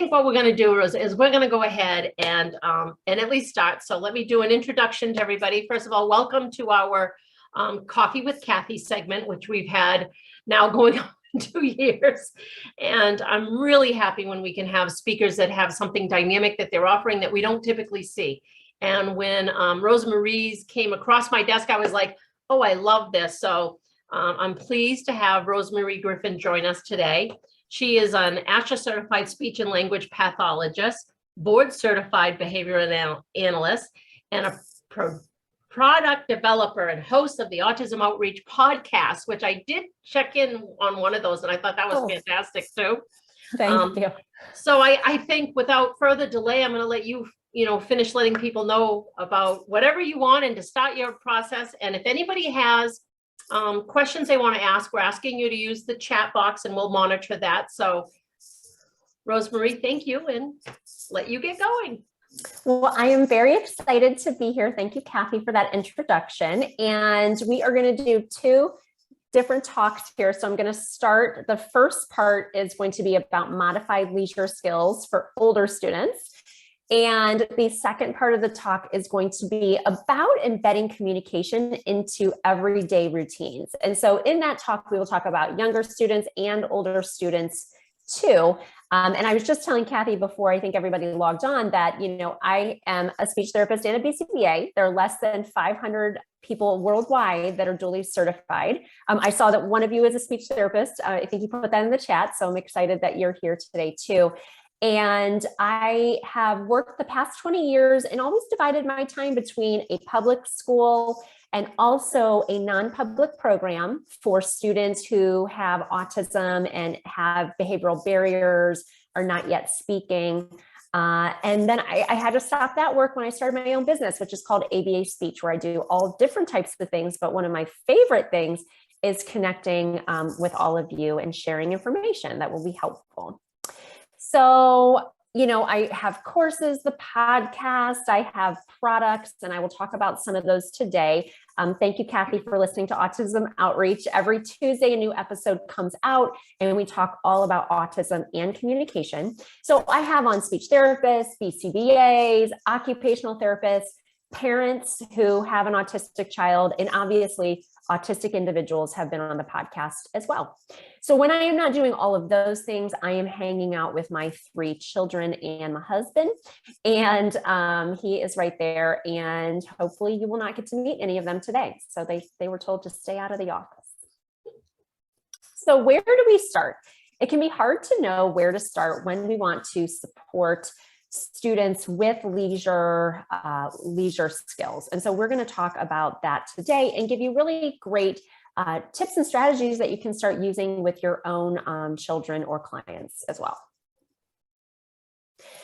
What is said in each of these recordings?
think what we're going to do is we're going to go ahead and at least start. So let me do an introduction to everybody. First of all, welcome to our Coffee with Kathy segment, which we've had now going on 2 years. And I'm really happy when we can have speakers that have something dynamic that they're offering that we don't typically see. And when Rosemarie's came across my desk, I was like, oh, I love this. So I'm pleased to have Rosemarie Griffin join us today. She is an ASHA certified speech and language pathologist, board certified behavioral analyst, and a product developer and host of the Autism Outreach podcast, which I did check in on one of those, and I thought that was fantastic too. Thank you. So I think without further delay, I'm going to let you, finish letting people know about whatever you want and to start your process. And if anybody has questions they want to ask, we're asking you to use the chat box and we'll monitor that. So Rosemarie, thank you, and let you get going. Well, I am very excited to be here. Thank you, Kathy, for that introduction. And we are going to do 2 different talks here. So I'm going to start. The first part is going to be about modified leisure skills for older students. And the second part of the talk is going to be about embedding communication into everyday routines. And so in that talk, we will talk about younger students and older students too. And I was just telling Kathy before I think everybody logged on that, I am a speech therapist and a BCBA. There are less than 500 people worldwide that are duly certified. I saw that one of you is a speech therapist. I think you put that in the chat. So I'm excited that you're here today too. And I have worked the past 20 years and always divided my time between a public school and also a non-public program for students who have autism and have behavioral barriers, are not yet speaking. And then I had to stop that work when I started my own business, which is called ABA Speech, where I do all different types of things. But one of my favorite things is connecting with all of you and sharing information that will be helpful. So, I have courses, the podcast, I have products, and I will talk about some of those today. Thank you, Kathy, for listening to Autism Outreach. Every Tuesday, a new episode comes out, and we talk all about autism and communication. So I have on speech therapists, BCBAs, occupational therapists, parents who have an autistic child, and obviously autistic individuals have been on the podcast as well. So when I am not doing all of those things, I am hanging out with my 3 children and my husband, and he is right there, and hopefully you will not get to meet any of them today. So they were told to stay out of the office. So where do we start? It can be hard to know where to start when we want to support students with leisure skills. And so we're going to talk about that today and give you really great tips and strategies that you can start using with your own children or clients as well.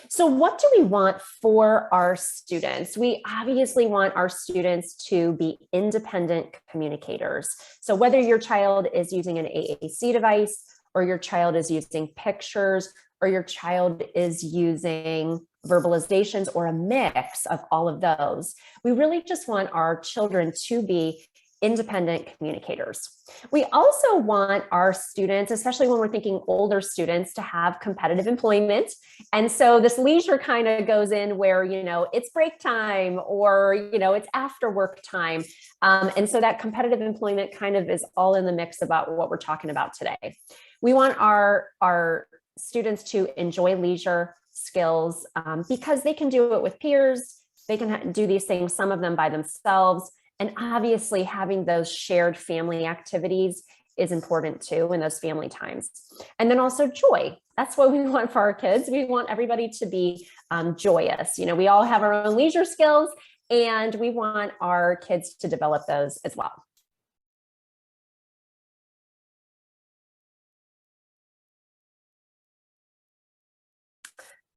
So what do we want for our students? We obviously want our students to be independent communicators. So whether your child is using an AAC device, or your child is using pictures, or your child is using verbalizations, or a mix of all of those, we really just want our children to be independent communicators. We also want our students, especially when we're thinking older students, to have competitive employment. And so this leisure kind of goes in where, it's break time, or, it's after work time. And so that competitive employment kind of is all in the mix about what we're talking about today. We want our students to enjoy leisure skills because they can do it with peers. They can do these things, some of them by themselves. And obviously having those shared family activities is important too in those family times. And then also joy. That's what we want for our kids. We want everybody to be joyous. We all have our own leisure skills, and we want our kids to develop those as well.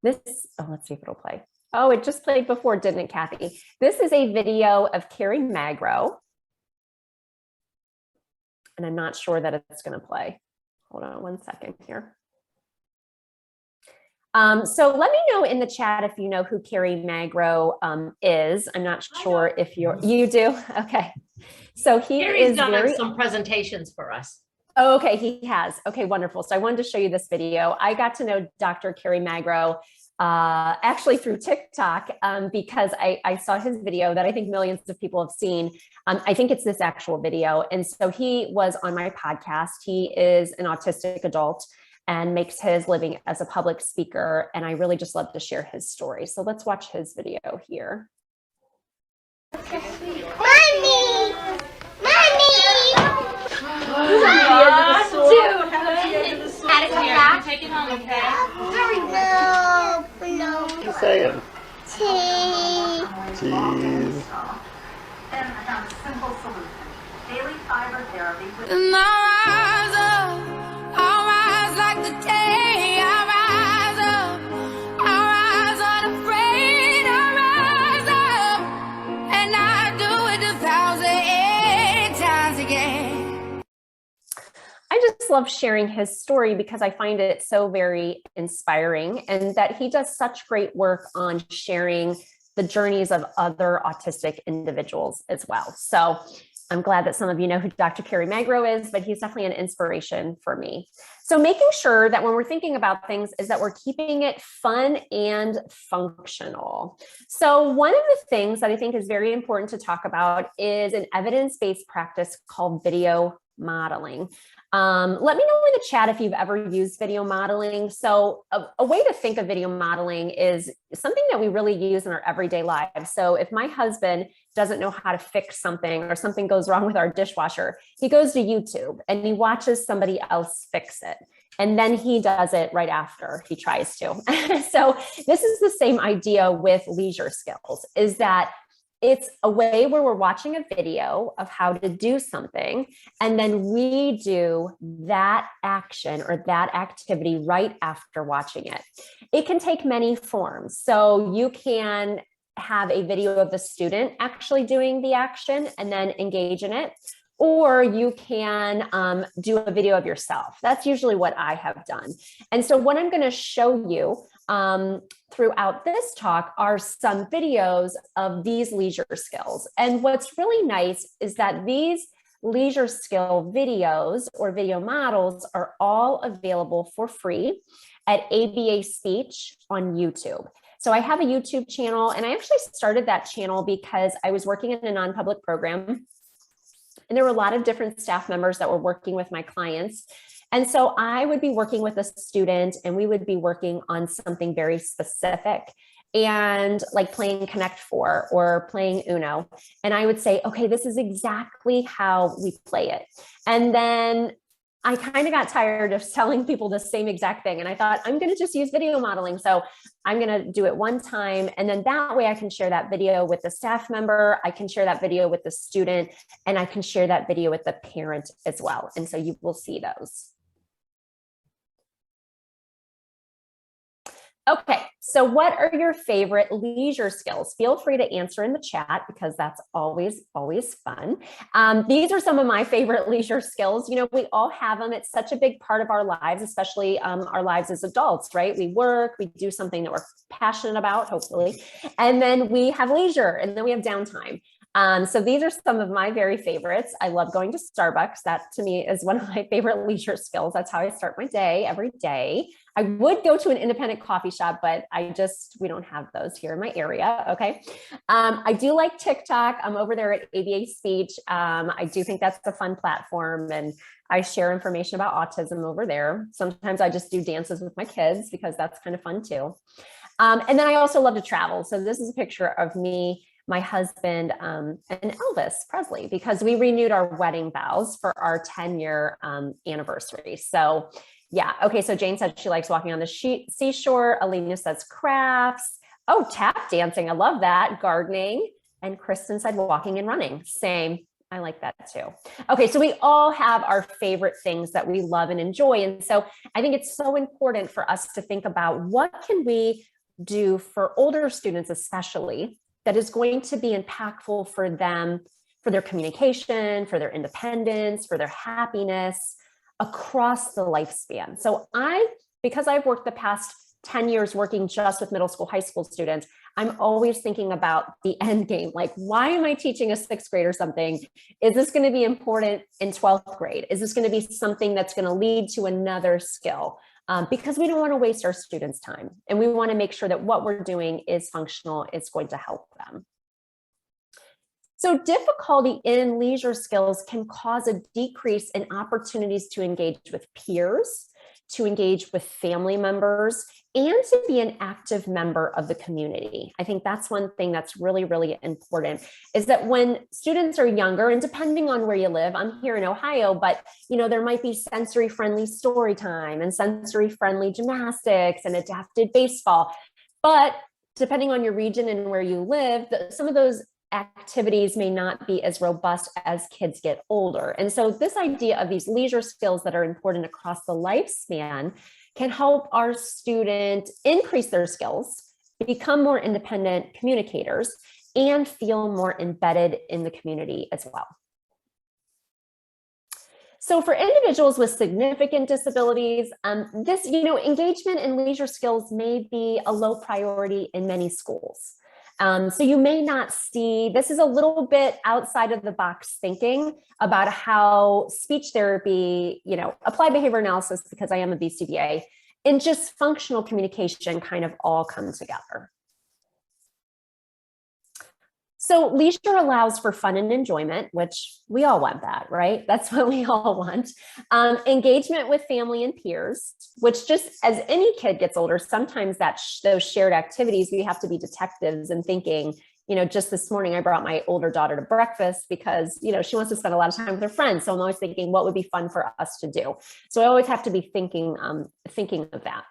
Let's see if it'll play. Oh, it just played before, didn't it, Kathy? This is a video of Carrie Magro. And I'm not sure that it's going to play. Hold on 1 second here. So let me know in the chat if you know who Carrie Magro is. I'm not sure if you do. Okay. So he Carrie's is done some presentations for us. Oh, okay, he has. Okay, wonderful. So I wanted to show you this video. I got to know Dr. Carrie Magro actually through TikTok because I saw his video that I think millions of people have seen. I think it's this actual video. And so he was on my podcast. He is an autistic adult and makes his living as a public speaker. And I really just love to share his story. So let's watch his video here. Mommy! Mommy! Had to come back. Take it home, okay? No. Keep saying. Tea. Cheese. Then I found a simple solution. Daily fiber therapy with And I rise like the day, I rise unafraid, I rise up, and I do it 1,008 times again. I just love sharing his story because I find it so very inspiring, and that he does such great work on sharing the journeys of other autistic individuals as well. So I'm glad that some of you know who Dr. Carrie Magro is, but he's definitely an inspiration for me. So making sure that when we're thinking about things is that we're keeping it fun and functional. So one of the things that I think is very important to talk about is an evidence-based practice called video modeling. Let me know in the chat if you've ever used video modeling. So a way to think of video modeling is something that we really use in our everyday lives. So if my husband doesn't know how to fix something or something goes wrong with our dishwasher, he goes to YouTube and he watches somebody else fix it. And then he does it right after he tries to. So this is the same idea with leisure skills, is that it's a way where we're watching a video of how to do something, and then we do that action or that activity right after watching it. It can take many forms. So you can have a video of the student actually doing the action and then engage in it, or you can do a video of yourself. That's usually what I have done. And so what I'm going to show you throughout this talk are some videos of these leisure skills. And what's really nice is that these leisure skill videos or video models are all available for free at ABA Speech on YouTube. So I have a YouTube channel, and I actually started that channel because I was working in a non-public program, and there were a lot of different staff members that were working with my clients. And so I would be working with a student, and we would be working on something very specific, and like playing Connect Four or playing Uno. And I would say, okay, this is exactly how we play it. And then I kind of got tired of telling people the same exact thing. And I thought, I'm going to just use video modeling. So I'm going to do it one time. And then that way I can share that video with the staff member. I can share that video with the student, and I can share that video with the parent as well. And so you will see those. Okay, so what are your favorite leisure skills? Feel free to answer in the chat because that's always fun. These are some of my favorite leisure skills. You know, we all have them. It's such a big part of our lives, especially our lives as adults, right? We work, we do something that we're passionate about, hopefully, and then we have leisure, and then we have downtime. So these are some of my very favorites. I love going to Starbucks. That to me is one of my favorite leisure skills. That's how I start my day every day. I would go to an independent coffee shop, but we don't have those here in my area. Okay. I do like TikTok. I'm over there at ABA Speech. I do think that's a fun platform, and I share information about autism over there. Sometimes I just do dances with my kids because that's kind of fun too. And then I also love to travel. So this is a picture of me, my husband, and Elvis Presley, because we renewed our wedding vows for our 10-year anniversary. So yeah. Okay. So Jane said she likes walking on the seashore. Alina says crafts. Oh, tap dancing. I love that. Gardening. And Kristen said walking and running. Same. I like that too. Okay. So we all have our favorite things that we love and enjoy. And so I think it's so important for us to think about what can we do for older students, especially, that is going to be impactful for them, for their communication, for their independence, for their happiness across the lifespan. So because I've worked the past 10 years working just with middle school, high school students, I'm always thinking about the end game. Like, why am I teaching a 6th grader something? Is this going to be important in 12th grade? Is this going to be something that's going to lead to another skill? Because we don't want to waste our students' time. And we want to make sure that what we're doing is functional, it's going to help them. So difficulty in leisure skills can cause a decrease in opportunities to engage with peers, to engage with family members, and to be an active member of the community. I think that's one thing that's really, really important, is that when students are younger, and depending on where you live, I'm here in Ohio, but there might be sensory-friendly story time and sensory-friendly gymnastics and adapted baseball. But depending on your region and where you live, some of those activities may not be as robust as kids get older. And so this idea of these leisure skills that are important across the lifespan can help our student increase their skills, become more independent communicators, and feel more embedded in the community as well. So for individuals with significant disabilities, this, engagement in leisure skills may be a low priority in many schools. So you may not see, this is a little bit outside of the box thinking about how speech therapy, applied behavior analysis, because I am a BCBA, and just functional communication kind of all come together. So leisure allows for fun and enjoyment, which we all want that, right? That's what we all want. Engagement with family and peers, which just as any kid gets older, sometimes those shared activities, we have to be detectives and thinking, just this morning, I brought my older daughter to breakfast because, she wants to spend a lot of time with her friends. So I'm always thinking, what would be fun for us to do? So I always have to be thinking of that.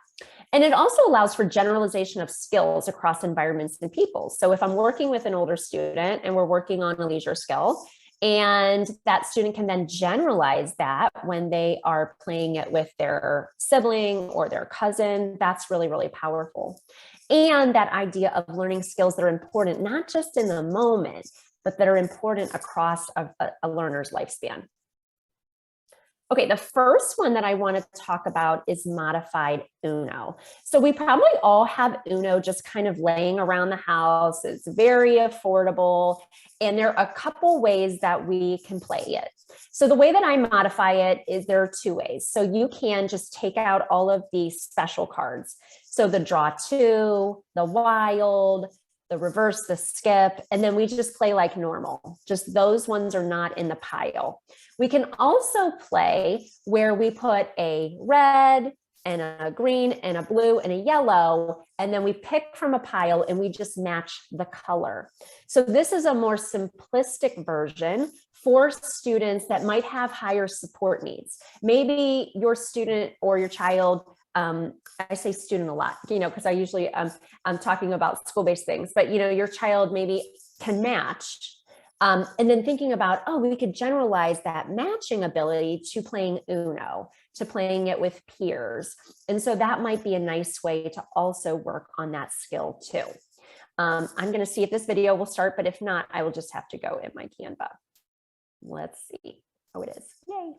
And it also allows for generalization of skills across environments and people. So if I'm working with an older student and we're working on a leisure skill, and that student can then generalize that when they are playing it with their sibling or their cousin, that's really, really powerful. And that idea of learning skills that are important, not just in the moment, but that are important across a learner's lifespan. Okay, the first one that I want to talk about is modified UNO. So we probably all have UNO just kind of laying around the house. It's very affordable. And there are a couple ways that we can play it. So the way that I modify it is there are 2 ways. So you can just take out all of these special cards. So the draw 2, the wild, the reverse, the skip, and then we just play like normal. Just those ones are not in the pile. We can also play where we put a red and a green and a blue and a yellow, and then we pick from a pile and we just match the color. So this is a more simplistic version for students that might have higher support needs. Maybe your student or your child, I say student a lot, because I usually I'm talking about school-based things, but your child maybe can match. And then thinking about, we could generalize that matching ability to playing UNO, to playing it with peers. And so that might be a nice way to also work on that skill too. I'm going to see if this video will start, but if not, I will just have to go in my Canva. Let's see. Oh, it is. Yay.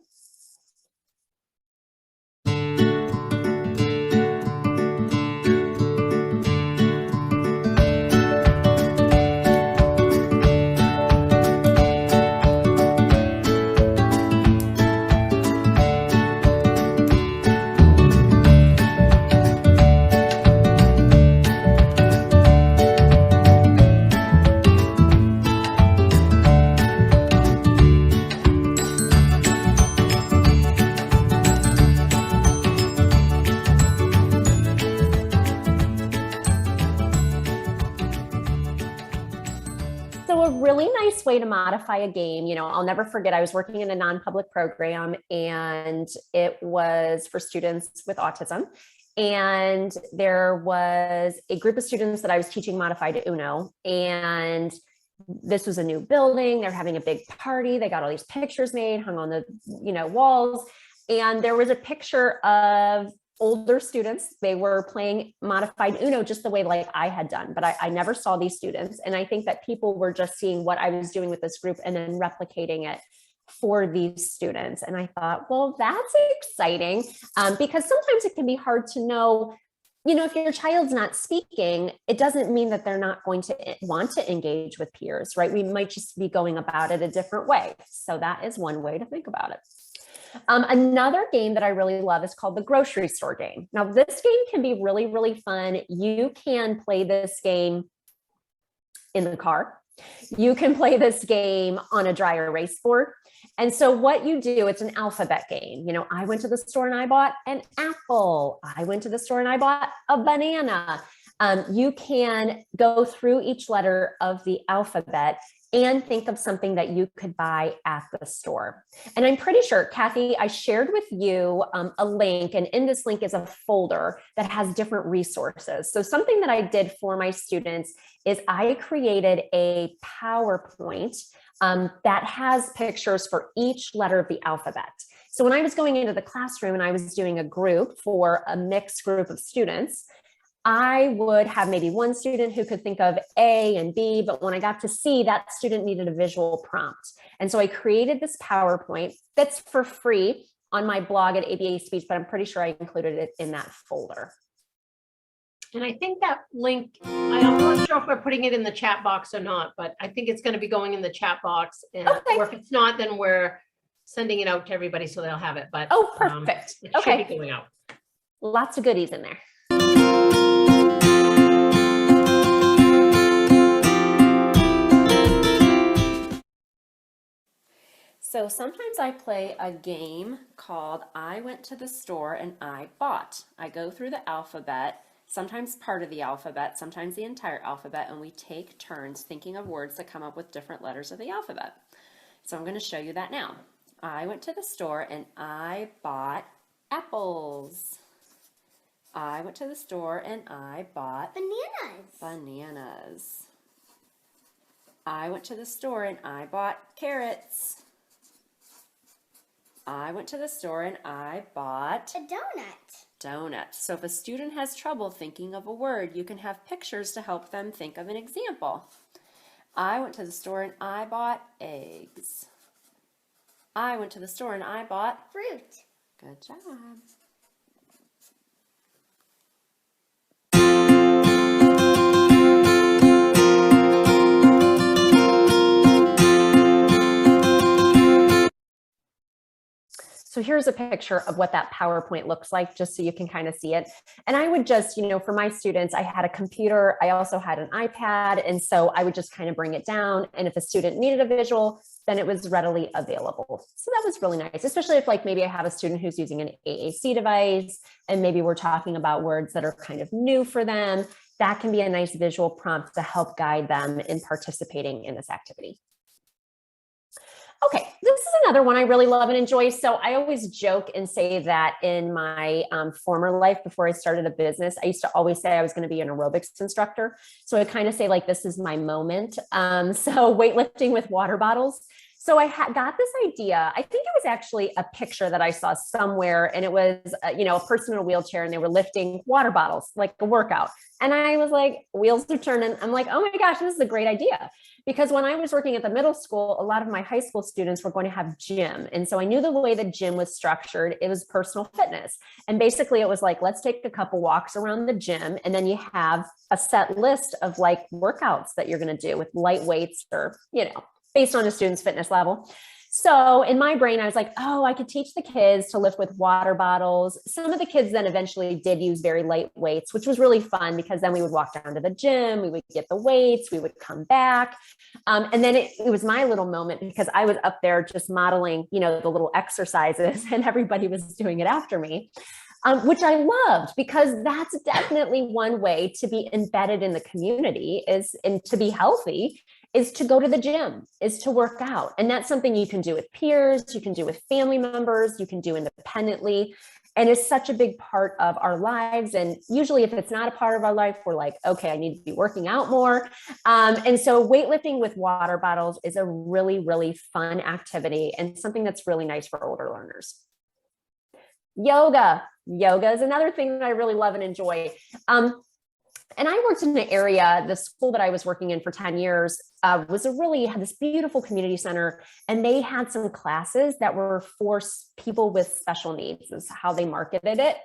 So a really nice way to modify a game, I'll never forget, I was working in a non-public program and it was for students with autism. And there was a group of students that I was teaching modified UNO, and this was a new building. They're having a big party. They got all these pictures made, hung on the, walls. And there was a picture of older students. They were playing modified UNO just the way like I had done, but I never saw these students. And I think that people were just seeing what I was doing with this group and then replicating it for these students. And I thought, well, that's exciting, because sometimes it can be hard to know if your child's not speaking, it doesn't mean that they're not going to want to engage with peers, right? We might just be going about it a different way. So that is one way to think about it. Another game that I really love is called the grocery store game. Now, this game can be really, really fun. You can play this game in the car. You can play this game on a dry erase board. And so what you do, it's an alphabet game. I went to the store and I bought an apple. I went to the store and I bought a banana. You can go through each letter of the alphabet and think of something that you could buy at the store. And I'm pretty sure, Kathy, I shared with you a link, and in this link is a folder that has different resources. So something that I did for my students is I created a PowerPoint that has pictures for each letter of the alphabet. So when I was going into the classroom and I was doing a group for a mixed group of students, I would have maybe one student who could think of A and B, but when I got to C, that student needed a visual prompt. And so I created this PowerPoint that's for free on my blog at ABA Speech, but I'm pretty sure I included it in that folder. And I think that link, I'm not sure if we're putting it in the chat box or not, but I think it's going to be going in the chat box. And or if it's not, then we're sending it out to everybody so they'll have it. But perfect. It should be going out. Lots of goodies in there. So sometimes I play a game called I went to the store and I bought. I go through the alphabet, sometimes part of the alphabet, sometimes the entire alphabet, and we take turns thinking of words that come up with different letters of the alphabet. So I'm going to show you that now. I went to the store and I bought apples. I went to the store and I bought bananas. I went to the store and I bought carrots. I went to the store and I bought a donut. So if a student has trouble thinking of a word, you can have pictures to help them think of an example. I went to the store and I bought eggs. I went to the store and I bought fruit. Good job. So here's a picture of what that PowerPoint looks like, just so you can kind of see it. And I would just, for my students, I had a computer, I also had an iPad, and so I would just kind of bring it down. And if a student needed a visual, then it was readily available. So that was really nice, especially if maybe I have a student who's using an AAC device, and maybe we're talking about words that are kind of new for them. That can be a nice visual prompt to help guide them in participating in this activity. Okay, this is another one I really love and enjoy. So I always joke and say that in my former life, before I started a business, I used to always say I was going to be an aerobics instructor. So I kind of say this is my moment. So weightlifting with water bottles. So I got this idea. I think it was actually a picture that I saw somewhere, and it was, a person in a wheelchair, and they were lifting water bottles, like a workout. And I was like, wheels are turning. I'm like, oh my gosh, this is a great idea. Because when I was working at the middle school, a lot of my high school students were going to have gym. And so I knew the way the gym was structured, it was personal fitness. And basically it was like, let's take a couple walks around the gym. And then you have a set list of workouts that you're going to do with light weights or, based on a student's fitness level. So in my brain, I was like, oh, I could teach the kids to lift with water bottles. Some of the kids then eventually did use very light weights, which was really fun because then we would walk down to the gym, we would get the weights, we would come back. And then it was my little moment because I was up there just modeling, the little exercises, and everybody was doing it after me. Which I loved, because that's definitely one way to be embedded in the community and to be healthy is to go to the gym, is to work out. And that's something you can do with peers, you can do with family members, you can do independently. And it's such a big part of our lives. And usually if it's not a part of our life, we're like, okay, I need to be working out more. And so weightlifting with water bottles is a really, really fun activity and something that's really nice for older learners. Yoga is another thing that I really love and enjoy. And I worked in an area, the school that I was working in for 10 years had this beautiful community center, and they had some classes that were for people with special needs, is how they marketed it.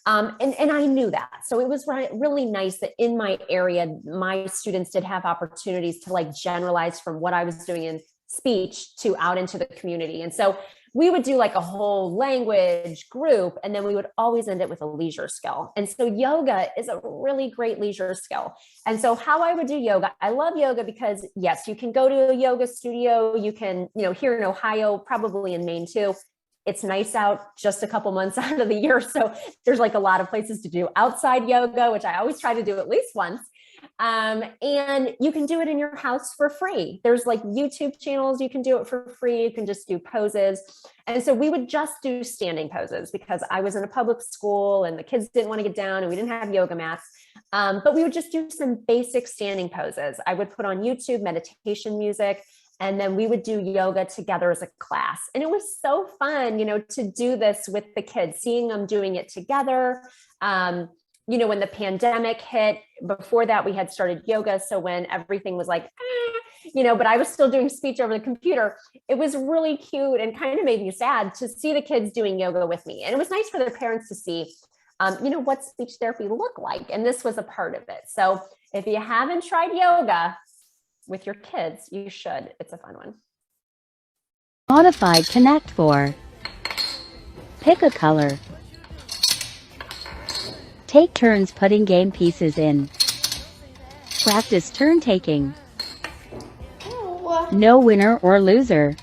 And I knew that. So it was really nice that in my area, my students did have opportunities to like generalize from what I was doing in speech to out into the community. And so we would do like a whole language group, and then we would always end it with a leisure skill. And so yoga is a really great leisure skill. And so how I would do yoga, I love yoga because yes, you can go to a yoga studio. You can, here in Ohio, probably in Maine too. It's nice out just a couple months out of the year. So there's like a lot of places to do outside yoga, which I always try to do at least once. And you can do it in your house for free. There's like YouTube channels, you can do it for free. You can just do poses. And so we would just do standing poses because I was in a public school and the kids didn't want to get down and we didn't have yoga mats. But we would just do some basic standing poses. I would put on YouTube meditation music, and then we would do yoga together as a class. And it was so fun, to do this with the kids, seeing them doing it together. When the pandemic hit, before that we had started yoga. So when everything was like, but I was still doing speech over the computer, it was really cute and kind of made me sad to see the kids doing yoga with me. And it was nice for their parents to see, what speech therapy looked like. And this was a part of it. So if you haven't tried yoga with your kids, you should. It's a fun one. Modified Connect 4. Pick a color. Take turns putting game pieces in. Practice turn taking. No winner or loser.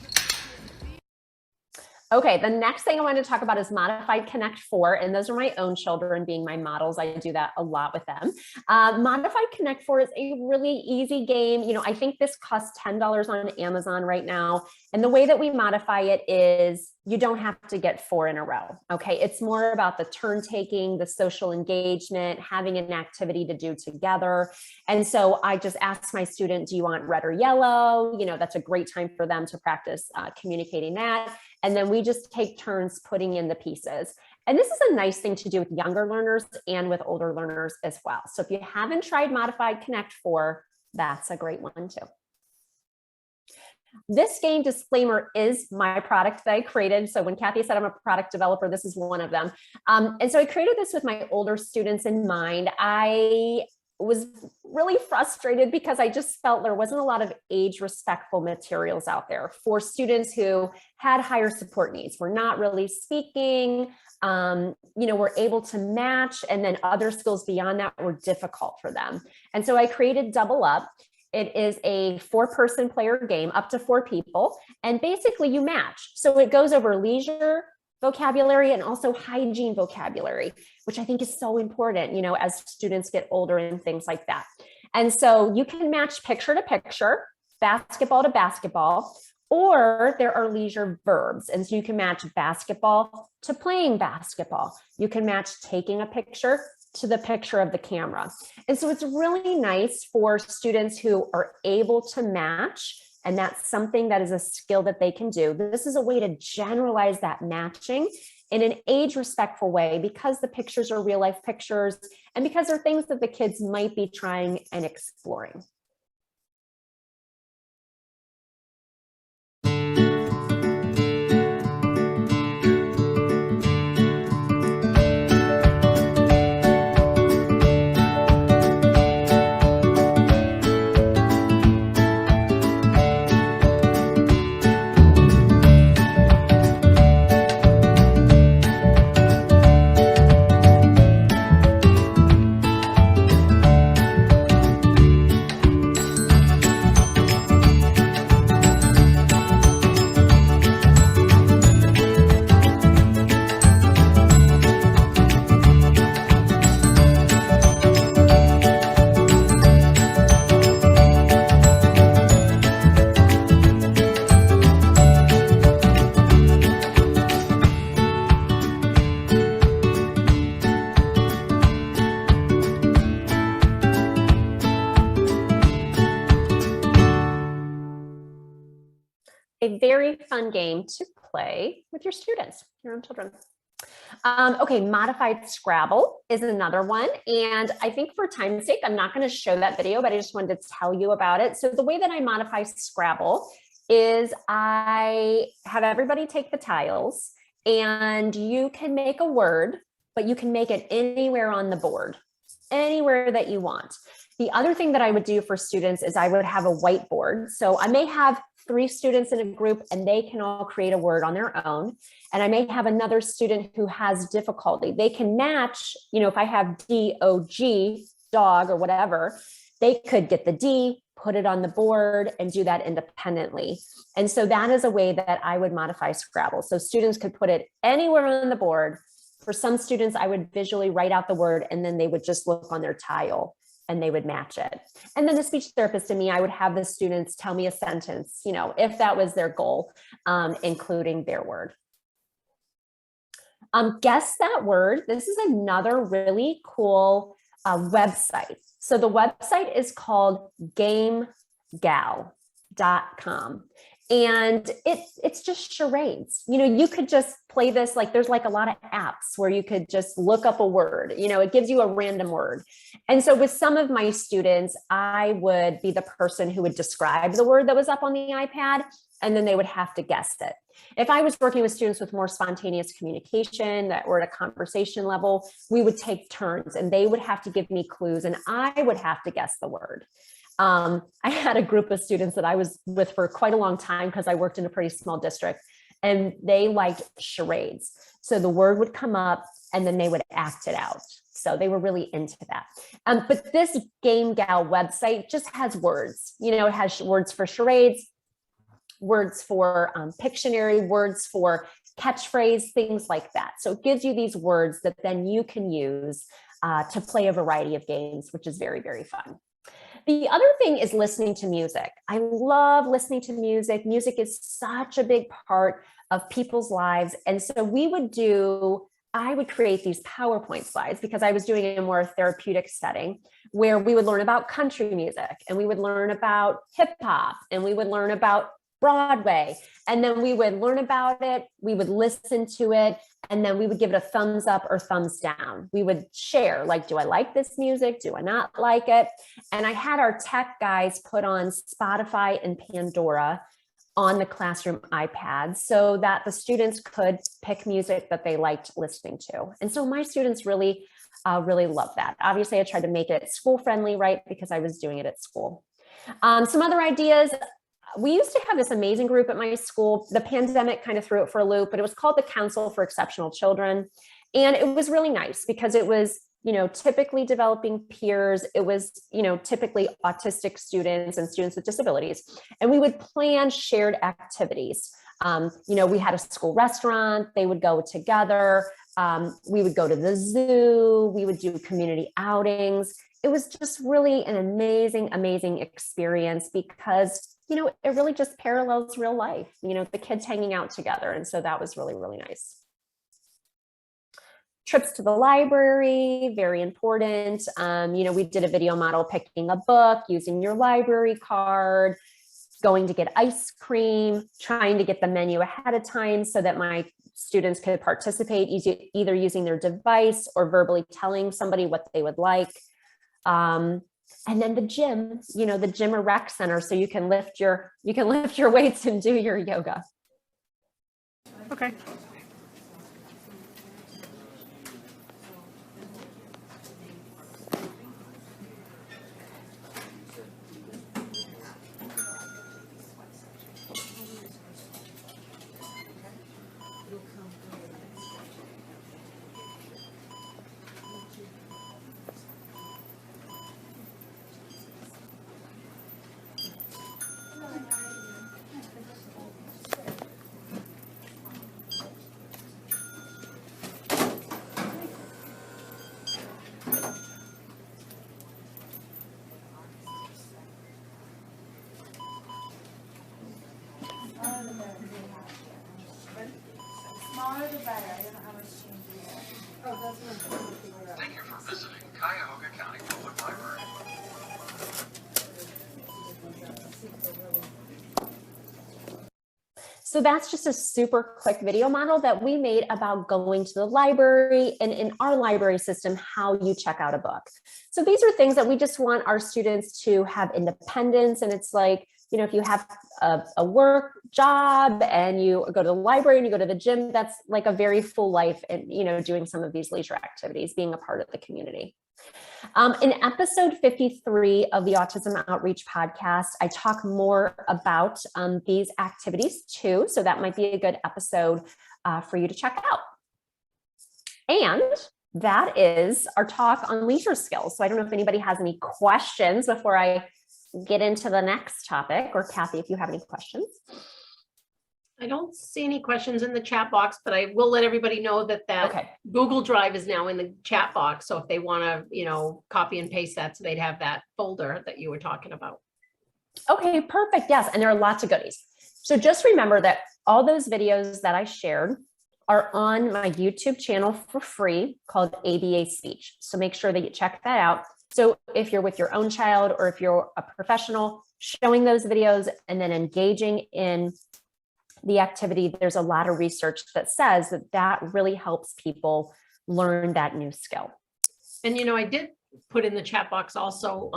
Okay, the next thing I want to talk about is Modified Connect 4, and those are my own children being my models. I do that a lot with them. Modified Connect 4 is a really easy game. I think this costs $10 on Amazon right now. And the way that we modify it is you don't have to get 4 in a row. Okay, it's more about the turn taking, the social engagement, having an activity to do together. And so I just asked my student, do you want red or yellow? That's a great time for them to practice communicating that. And then we just take turns putting in the pieces. And this is a nice thing to do with younger learners and with older learners as well. So if you haven't tried Modified Connect 4, that's a great one too. This game, disclaimer, is my product that I created. So when Kathy said I'm a product developer, this is one of them. And so I created this with my older students in mind. I was really frustrated because I just felt there wasn't a lot of age respectful materials out there for students who had higher support needs. We're not really speaking, we're able to match, and then other skills beyond that were difficult for them. And so I created Double Up. It is a 4-person player game, up to 4 people, and basically you match. So it goes over leisure vocabulary and also hygiene vocabulary, which I think is so important, as students get older and things like that. And so you can match picture to picture, basketball to basketball, or there are leisure verbs. And so you can match basketball to playing basketball. You can match taking a picture to the picture of the camera. And so it's really nice for students who are able to match, and that's something that is a skill that they can do. This is a way to generalize that matching in an age respectful way, because the pictures are real life pictures and because they're things that the kids might be trying and exploring. A very fun game to play with your students, your own children. Okay, modified Scrabble is another one. And I think for time's sake, I'm not going to show that video, but I just wanted to tell you about it. So the way that I modify Scrabble is I have everybody take the tiles and you can make a word, but you can make it anywhere on the board, anywhere that you want. The other thing that I would do for students is I would have a whiteboard. So I may have 3 students in a group and they can all create a word on their own. And I may have another student who has difficulty. They can match, you know, if I have D-O-G, dog or whatever, they could get the D, put it on the board and do that independently. And so that is a way that I would modify Scrabble. So students could put it anywhere on the board. For some students, I would visually write out the word and then they would just look on their tile and they would match it. And then the speech therapist and me, I would have the students tell me a sentence, you know, if that was their goal, including their word. Guess that word. This is another really cool website. So the website is called gamegal.com. And it's just charades. You know, you could just play this, like there's like a lot of apps where you could just look up a word, you know, it gives you a random word. And so with some of my students, I would be the person who would describe the word that was up on the iPad, and then they would have to guess it. If I was working with students with more spontaneous communication that were at a conversation level, we would take turns and they would have to give me clues and I would have to guess the word. I had a group of students that I was with for quite a long time because I worked in a pretty small district and they liked charades. So the word would come up and then they would act it out. So they were really into that. But this GameGal website just has words, you know, it has words for charades, words for Pictionary, words for catchphrase, things like that. So it gives you these words that then you can use to play a variety of games, which is very, very fun. The other thing is listening to music. I love listening to music. Music is such a big part of people's lives. And so I would create these PowerPoint slides because I was doing a more therapeutic setting where we would learn about country music and we would learn about hip hop and we would learn about Broadway. And then we would learn about it, we would listen to it, and then we would give it a thumbs up or thumbs down. We would share, like, do I like this music? Do I not like it? And I had our tech guys put on Spotify and Pandora on the classroom iPads so that the students could pick music that they liked listening to. And so my students really love that. Obviously, I tried to make it school friendly, right? Because I was doing it at school. Some other ideas. We used to have this amazing group at my school. The pandemic kind of threw it for a loop, but it was called the Council for Exceptional Children. And it was really nice because it was, you know, typically developing peers. It was, you know, typically autistic students and students with disabilities. And we would plan shared activities. You know, we had a school restaurant, they would go together. We would go to the zoo, we would do community outings. It was just really an amazing, amazing experience because, you know, it really just parallels real life, you know, the kids hanging out together. And so that was really, really nice. Trips to the library, very important. You know, we did a video model picking a book, using your library card, going to get ice cream, trying to get the menu ahead of time so that my students could participate, either using their device or verbally telling somebody what they would like. And then the gym, you know, the gym or rec center, so you can lift your weights and do your yoga. Okay. Smaller the better. I don't know how much change we have. Oh, that's what I'm figure out. Thank you for visiting Cuyahoga County Public Library. So that's just a super quick video model that we made about going to the library and in our library system, how you check out a book. So these are things that we just want our students to have independence. And it's like, you know, if you have a work job and you go to the library and you go to the gym, that's like a very full life and, you know, doing some of these leisure activities, being a part of the community. In episode 53 of the Autism Outreach podcast, I talk more about these activities too. So that might be a good episode for you to check out. And that is our talk on leisure skills. So I don't know if anybody has any questions before I get into the next topic, or Kathy, if you have any questions. I don't see any questions in the chat box, but I will let everybody know that Okay. Google Drive is now in the chat box. So if they want to, you know, copy and paste that, so they'd have that folder that you were talking about. Okay, perfect. Yes, and there are lots of goodies. So just remember that all those videos that I shared are on my YouTube channel for free called ABA Speech. So make sure that you check that out. So if you're with your own child or if you're a professional, showing those videos and then engaging in the activity, there's a lot of research that says that that really helps people learn that new skill. And, you know, I did put in the chat box also,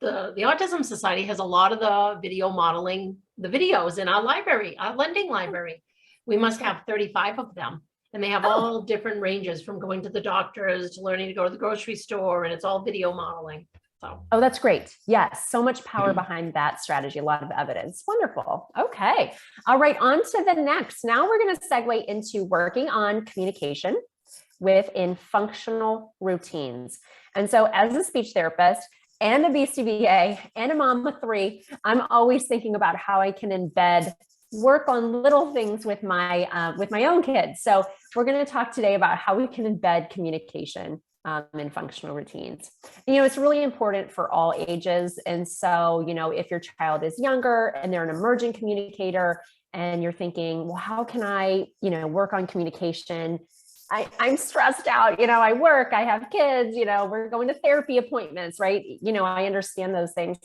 the Autism Society has a lot of the video modeling, the videos in our library, our lending library. We must have 35 of them. And they have all different ranges from going to the doctors to learning to go to the grocery store, and it's all video modeling. So. Oh, that's great. Yes, so much power behind that strategy, a lot of evidence. Wonderful. Okay. All right, on to the next. Now we're going to segue into working on communication within functional routines. And so as a speech therapist and a BCBA and a mom of 3, I'm always thinking about how I can embed work on little things with my own kids. So we're going to talk today about how we can embed communication in functional routines. You know, it's really important for all ages. And so, you know, if your child is younger and they're an emerging communicator and you're thinking, well, how can I, you know, work on communication? I'm stressed out, you know, I work, I have kids, you know, we're going to therapy appointments, right? You know, I understand those things.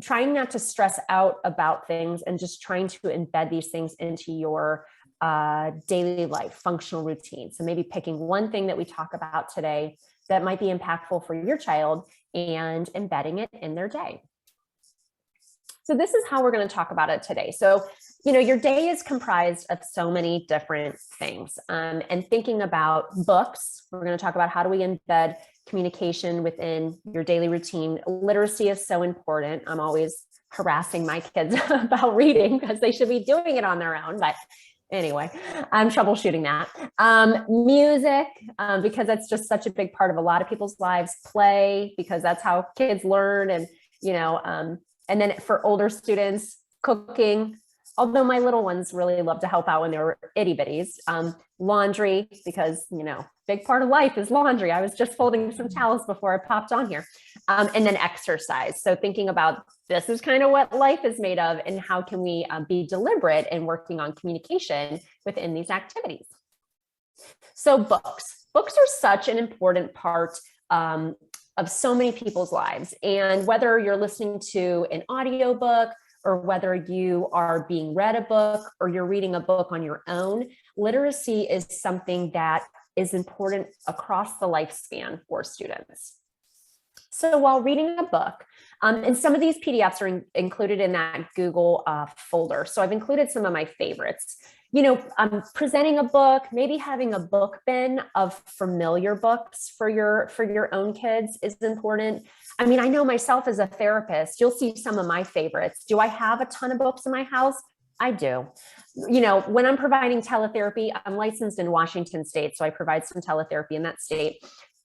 Trying not to stress out about things and just trying to embed these things into your daily life, functional routine. So maybe picking one thing that we talk about today that might be impactful for your child and embedding it in their day. So this is how we're going to talk about it today. So, you know, your day is comprised of so many different things, and thinking about books, we're going to talk about how do we embed communication within your daily routine. Literacy is so important. I'm always harassing my kids about reading because they should be doing it on their own. But anyway, I'm troubleshooting that. Music, because that's just such a big part of a lot of people's lives. Play, because that's how kids learn. And, you know, and then for older students, cooking, although my little ones really love to help out when they were itty bitties. Laundry, because, you know, big part of life is laundry. I was just folding some towels before I popped on here. And then exercise. So thinking about this is kind of what life is made of, and how can we be deliberate in working on communication within these activities. So books are such an important part of so many people's lives. And whether you're listening to an audiobook or whether you are being read a book or you're reading a book on your own, literacy is something that is important across the lifespan for students. So while reading a book, and some of these PDFs are included in that Google folder. So I've included some of my favorites. You know, presenting a book, maybe having a book bin of familiar books for your own kids is important. I mean, I know myself as a therapist, you'll see some of my favorites. Do I have a ton of books in my house? I do. You know, when I'm providing teletherapy, I'm licensed in Washington State, so I provide some teletherapy in that state.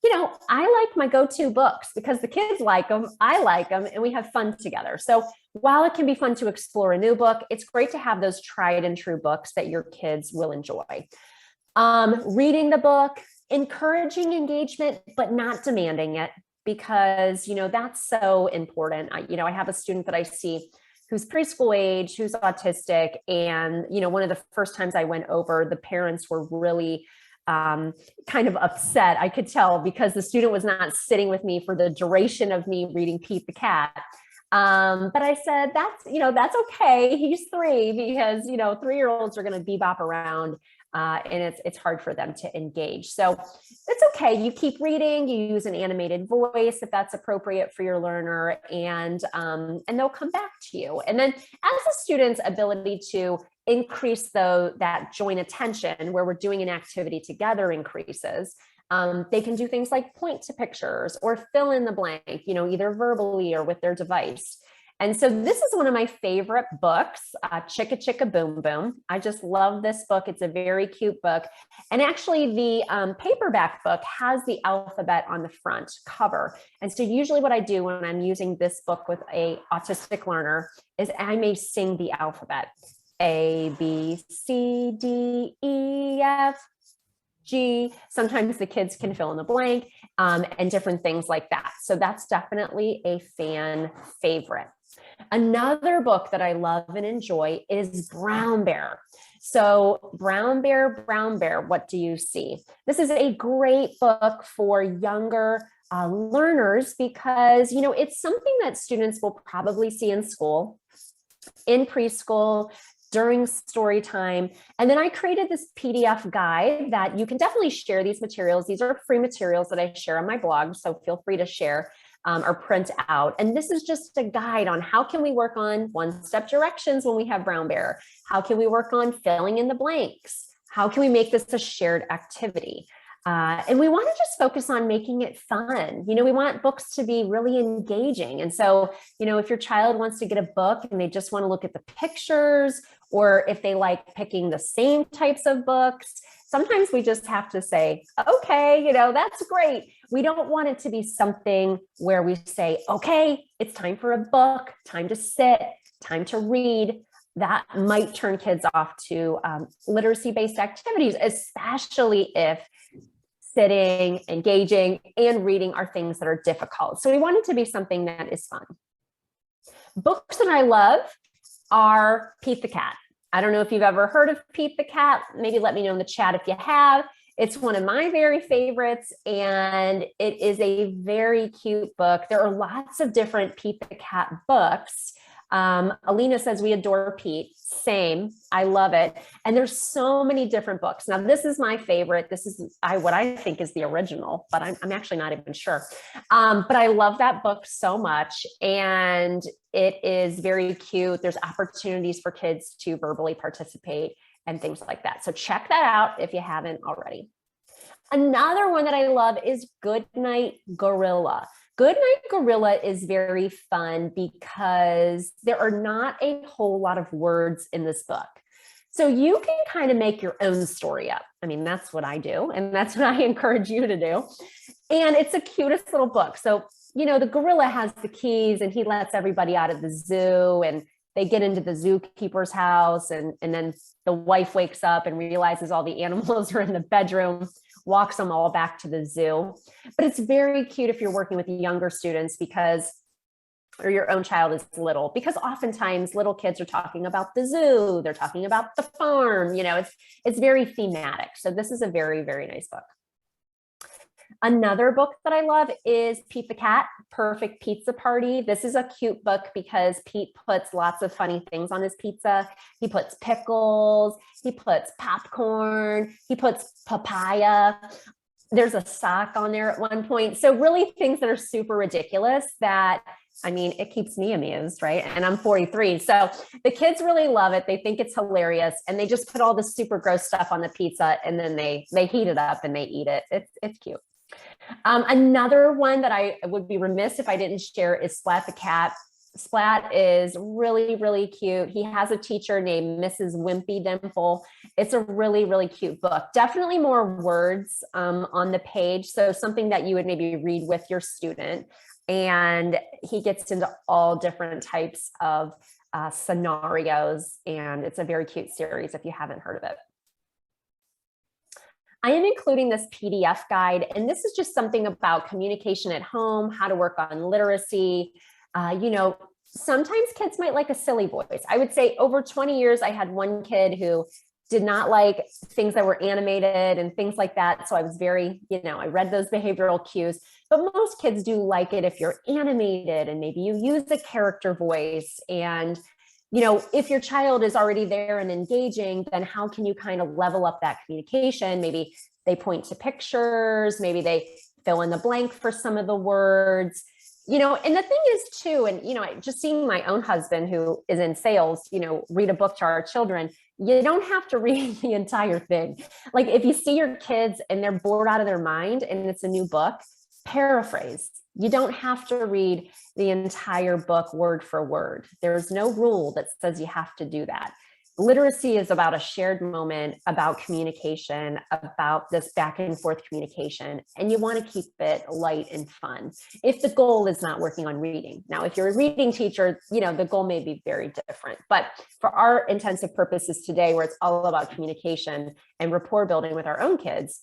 You know, I like my go-to books because the kids like them, I like them, and we have fun together. So while it can be fun to explore a new book, it's great to have those tried and true books that your kids will enjoy. Reading the book, encouraging engagement, but not demanding it, because, you know, that's so important. You know, I have a student that I see who's preschool age, who's autistic. And, you know, one of the first times I went over, the parents were really kind of upset. I could tell because the student was not sitting with me for the duration of me reading Pete the cat. But I said, that's okay. He's 3 because, 3-year-olds are going to bebop around and it's hard for them to engage. So it's okay. You keep reading, you use an animated voice if that's appropriate for your learner, and they'll come back to you. And then as a student's ability to increase that joint attention where we're doing an activity together increases, they can do things like point to pictures or fill in the blank, either verbally or with their device. And so this is one of my favorite books, Chicka Chicka Boom Boom. I just love this book. It's a very cute book. And actually the paperback book has the alphabet on the front cover. And so usually what I do when I'm using this book with a autistic learner is I may sing the alphabet. A, B, C, D, E, F, G. Sometimes the kids can fill in the blank and different things like that. So that's definitely a fan favorite. Another book that I love and enjoy is Brown Bear. So Brown Bear, what do you see? This is a great book for younger learners because, it's something that students will probably see in school, in preschool, during story time. And then I created this PDF guide that you can definitely share these materials. These are free materials that I share on my blog, so feel free to share or print out. And this is just a guide on how can we work on one-step directions when we have Brown Bear? How can we work on filling in the blanks? How can we make this a shared activity? And we want to just focus on making it fun. We want books to be really engaging. And so, if your child wants to get a book and they just want to look at the pictures, or if they like picking the same types of books, sometimes we just have to say, okay, that's great. We don't want it to be something where we say, okay, it's time for a book, time to sit, time to read. That might turn kids off to literacy-based activities, especially if sitting, engaging, and reading are things that are difficult. So we want it to be something that is fun. Books that I love are Pete the Cat. I don't know if you've ever heard of Pete the Cat. Maybe let me know in the chat if you have. It's one of my very favorites, and it is a very cute book. There are lots of different Pete the Cat books. Alina says we adore Pete. Same. I love it. And there's so many different books. Now, this is my favorite. This is what I think is the original, but I'm actually not even sure. But I love that book so much. And it is very cute. There's opportunities for kids to verbally participate and things like that. So check that out if you haven't already. Another one that I love is Goodnight Gorilla. Goodnight Gorilla is very fun because there are not a whole lot of words in this book. So you can kind of make your own story up. I mean, that's what I do, and that's what I encourage you to do. And it's the cutest little book. So, the gorilla has the keys and he lets everybody out of the zoo, and they get into the zookeeper's house, and then the wife wakes up and realizes all the animals are in the bedroom, walks them all back to the zoo. But it's very cute if you're working with younger students or your own child is little, because oftentimes little kids are talking about the zoo, they're talking about the farm, it's very thematic. So this is a very, very nice book. Another book that I love is Pete the Cat, Perfect Pizza Party. This is a cute book because Pete puts lots of funny things on his pizza. He puts pickles, he puts popcorn, he puts papaya. There's a sock on there at one point. So really things that are super ridiculous that, it keeps me amused, right? And I'm 43. So the kids really love it. They think it's hilarious. And they just put all this super gross stuff on the pizza and then they heat it up and they eat it. It's cute. Another one that I would be remiss if I didn't share is Splat the Cat. Splat is really, really cute. He has a teacher named Mrs. Wimpy Dimple. It's a really, really cute book. Definitely more words on the page. So something that you would maybe read with your student. And he gets into all different types of scenarios. And it's a very cute series if you haven't heard of it. I am including this PDF guide, and this is just something about communication at home, how to work on literacy. Sometimes kids might like a silly voice. I would say over 20 years, I had one kid who did not like things that were animated and things like that. So I was very, I read those behavioral cues, but most kids do like it if you're animated and maybe you use a character voice. And, if your child is already there and engaging, then how can you kind of level up that communication? Maybe they point to pictures, maybe they fill in the blank for some of the words, and the thing is too, and, just seeing my own husband who is in sales, read a book to our children, you don't have to read the entire thing. Like if you see your kids and they're bored out of their mind and it's a new book, paraphrase. You don't have to read the entire book word for word. There's no rule that says you have to do that. Literacy is about a shared moment, about communication, about this back and forth communication, and you want to keep it light and fun if the goal is not working on reading. Now, if you're a reading teacher, the goal may be very different, but for our intensive purposes today, where it's all about communication and rapport building with our own kids,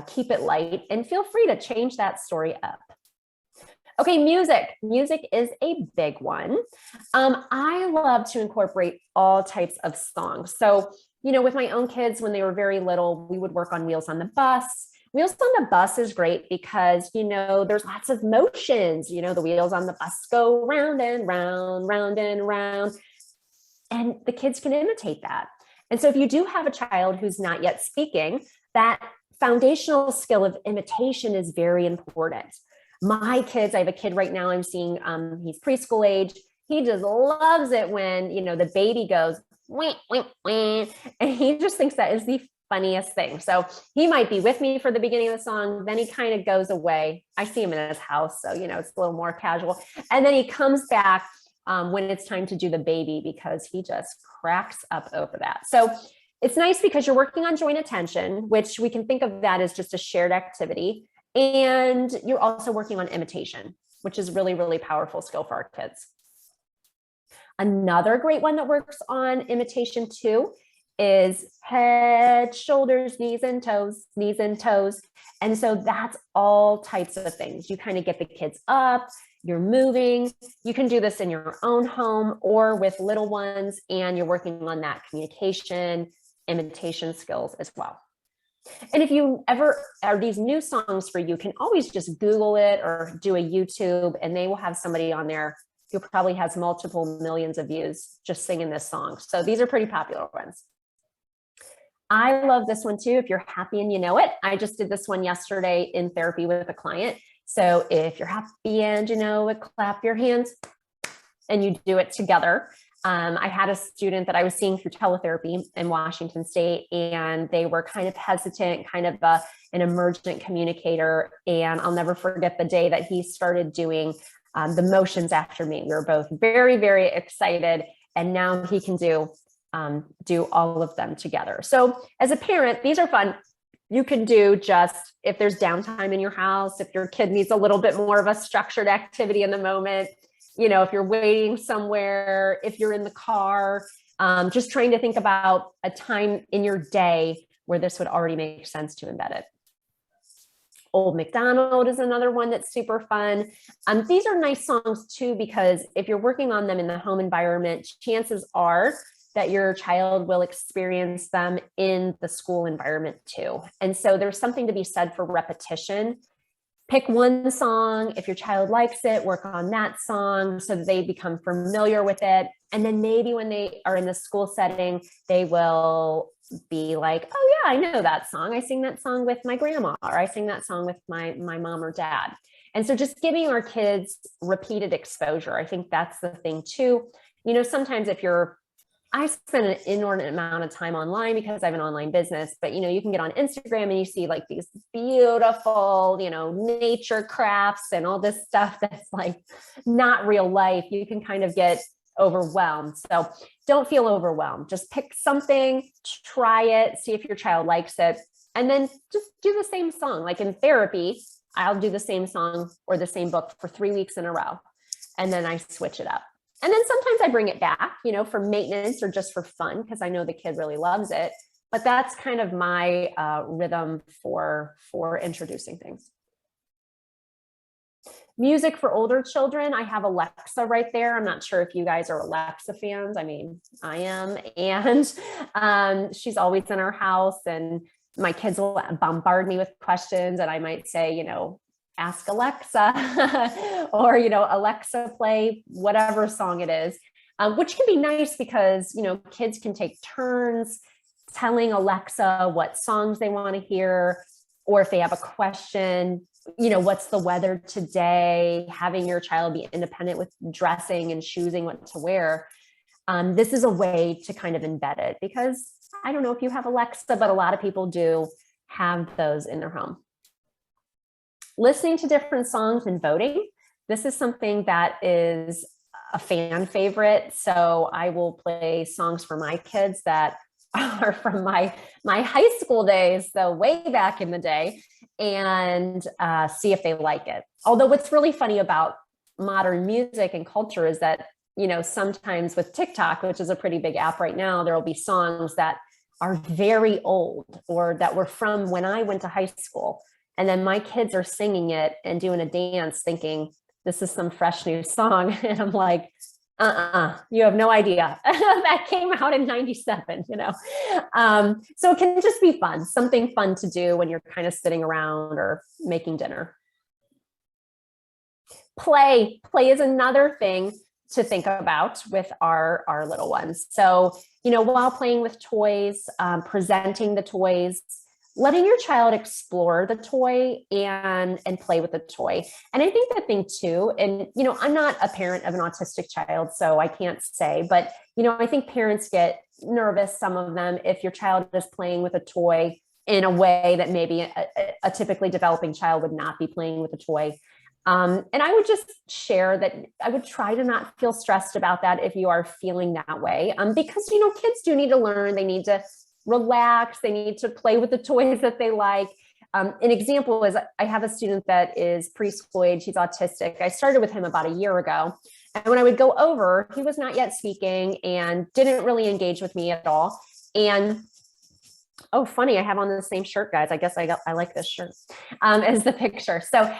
keep it light and feel free to change that story up. Okay, music. Music is a big one. I love to incorporate all types of songs. So, with my own kids, when they were very little, we would work on Wheels on the Bus. Wheels on the Bus is great because, there's lots of motions. The wheels on the bus go round and round, round and round. And the kids can imitate that. And so if you do have a child who's not yet speaking, that foundational skill of imitation is very important. My kids, I have a kid right now I'm seeing, he's preschool age. He just loves it when, the baby goes, wah, wah, wah, and he just thinks that is the funniest thing. So he might be with me for the beginning of the song, then he kind of goes away. I see him in his house, so, it's a little more casual. And then he comes back when it's time to do the baby because he just cracks up over that. So it's nice because you're working on joint attention, which we can think of that as just a shared activity. And you're also working on imitation, which is really, really powerful skill for our kids. Another great one that works on imitation too is head, shoulders, knees and toes, knees and toes. And so that's all types of things. You kind of get the kids up, you're moving. You can do this in your own home or with little ones, and you're working on that communication, imitation skills as well. And if you ever are these new songs for you, can always just Google it or do a YouTube, and they will have somebody on there who probably has multiple millions of views just singing this song. So these are pretty popular ones. I love this one too. If you're happy and you know it, I just did this one yesterday in therapy with a client. So if you're happy and you know it, clap your hands, and you do it together. I had a student that I was seeing through teletherapy in Washington State, and they were kind of hesitant, kind of an emergent communicator. And I'll never forget the day that he started doing the motions after me. We were both very, very excited. And now he can do all of them together. So as a parent, these are fun. You can do just if there's downtime in your house, if your kid needs a little bit more of a structured activity in the moment, if you're waiting somewhere, if you're in the car, just trying to think about a time in your day where this would already make sense to embed it. Old MacDonald is another one that's super fun. These are nice songs too, because if you're working on them in the home environment, chances are that your child will experience them in the school environment too. And so there's something to be said for repetition. Pick one song. If your child likes it, work on that song so that they become familiar with it. And then maybe when they are in the school setting, they will be like, oh yeah, I know that song. I sing that song with my grandma, or I sing that song with my mom or dad. And so just giving our kids repeated exposure. I think that's the thing too. Sometimes I spend an inordinate amount of time online because I have an online business, but you can get on Instagram and you see like these beautiful, nature crafts and all this stuff that's like not real life. You can kind of get overwhelmed. So don't feel overwhelmed. Just pick something, try it, see if your child likes it, and then just do the same song. Like in therapy, I'll do the same song or the same book for 3 weeks in a row, and then I switch it up. And then sometimes I bring it back, for maintenance or just for fun, because I know the kid really loves it. But that's kind of my rhythm for introducing things. Music for older children, I have Alexa right there. I'm not sure if you guys are Alexa fans. I mean, I am. And she's always in our house, and my kids will bombard me with questions, and I might say, you know, ask Alexa or, you know, Alexa, play whatever song it is, which can be nice because, you know, kids can take turns telling Alexa what songs they want to hear, or if they have a question, you know, what's the weather today, having your child be independent with dressing and choosing what to wear. This is a way to kind of embed it, because I don't know if you have Alexa, but a lot of people do have those in their home. Listening to different songs and voting. This is something that is a fan favorite. So I will play songs for my kids that are from my high school days, so way back in the day, and see if they like it. Although what's really funny about modern music and culture is that, you know, sometimes with TikTok, which is a pretty big app right now, there will be songs that are very old or that were from when I went to high school. And then my kids are singing it and doing a dance thinking this is some fresh new song. And I'm like, you have no idea. That came out in 97, you know? So it can just be fun, something fun to do when you're kind of sitting around or making dinner. Play is another thing to think about with our little ones. So, you know, while playing with toys, presenting the toys, letting your child explore the toy and play with the toy. And I think the thing too, and, you know, I'm not a parent of an autistic child, so I can't say, but, you know, I think parents get nervous, some of them, if your child is playing with a toy in a way that maybe a typically developing child would not be playing with a toy. And I would just share that I would try to not feel stressed about that if you are feeling that way, because, you know, kids do need to learn, they need to relax, they need to play with the toys that they like. An example is I have a student that is preschool age, he's autistic. I started with him about a year ago. And when I would go over, he was not yet speaking and didn't really engage with me at all. And oh, funny, I have on the same shirt, guys. I guess I like this shirt as the picture. So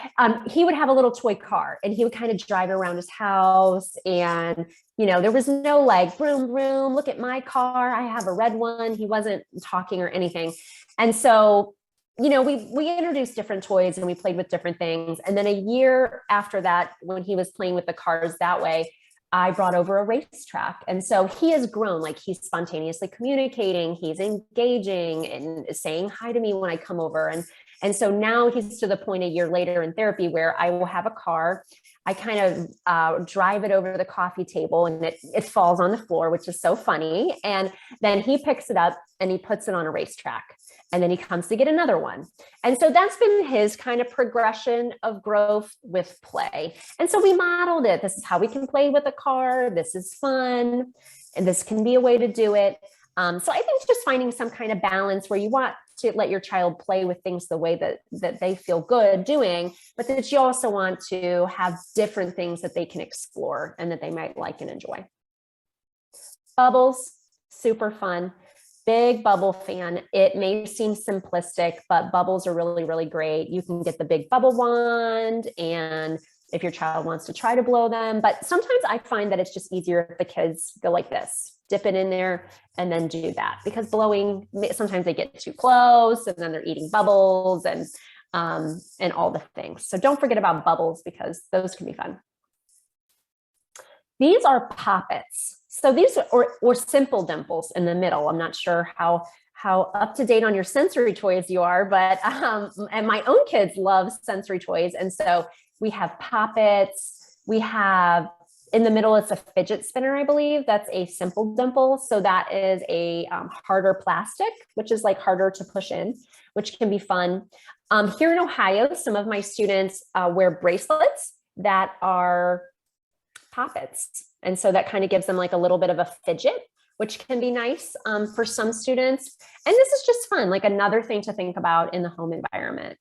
he would have a little toy car and he would kind of drive around his house, and, you know, there was no like, vroom, vroom, look at my car, I have a red one. He wasn't talking or anything. And so, you know, we introduced different toys and we played with different things. And then a year after that, when he was playing with the cars that way, I brought over a racetrack. And so he has grown, like he's spontaneously communicating, he's engaging and saying hi to me when I come over. And so now he's to the point a year later in therapy where I will have a car, I kind of drive it over to the coffee table and it falls on the floor, which is so funny. And then he picks it up and he puts it on a racetrack. And then he comes to get another one. And so that's been his kind of progression of growth with play. And so we modeled it. This is how we can play with a car. This is fun. And this can be a way to do it. So I think just finding some kind of balance where you want to let your child play with things the way that they feel good doing, but that you also want to have different things that they can explore and that they might like and enjoy. Bubbles, super fun. Big bubble fan. It may seem simplistic, but bubbles are really, really great. You can get the big bubble wand, and if your child wants to try to blow them, but sometimes I find that it's just easier if the kids go like this, dip it in there and then do that, because blowing, sometimes they get too close and then they're eating bubbles and all the things. So don't forget about bubbles because those can be fun. These are poppets. So these or simple dimples in the middle. I'm not sure how up to date on your sensory toys you are, but and my own kids love sensory toys. And so we have poppets. We have in the middle, it's a fidget spinner, I believe. That's a simple dimple. So that is a harder plastic, which is like harder to push in, which can be fun. Here in Ohio, some of my students wear bracelets that are poppets. And so that kind of gives them like a little bit of a fidget, which can be nice for some students. And this is just fun, like another thing to think about in the home environment.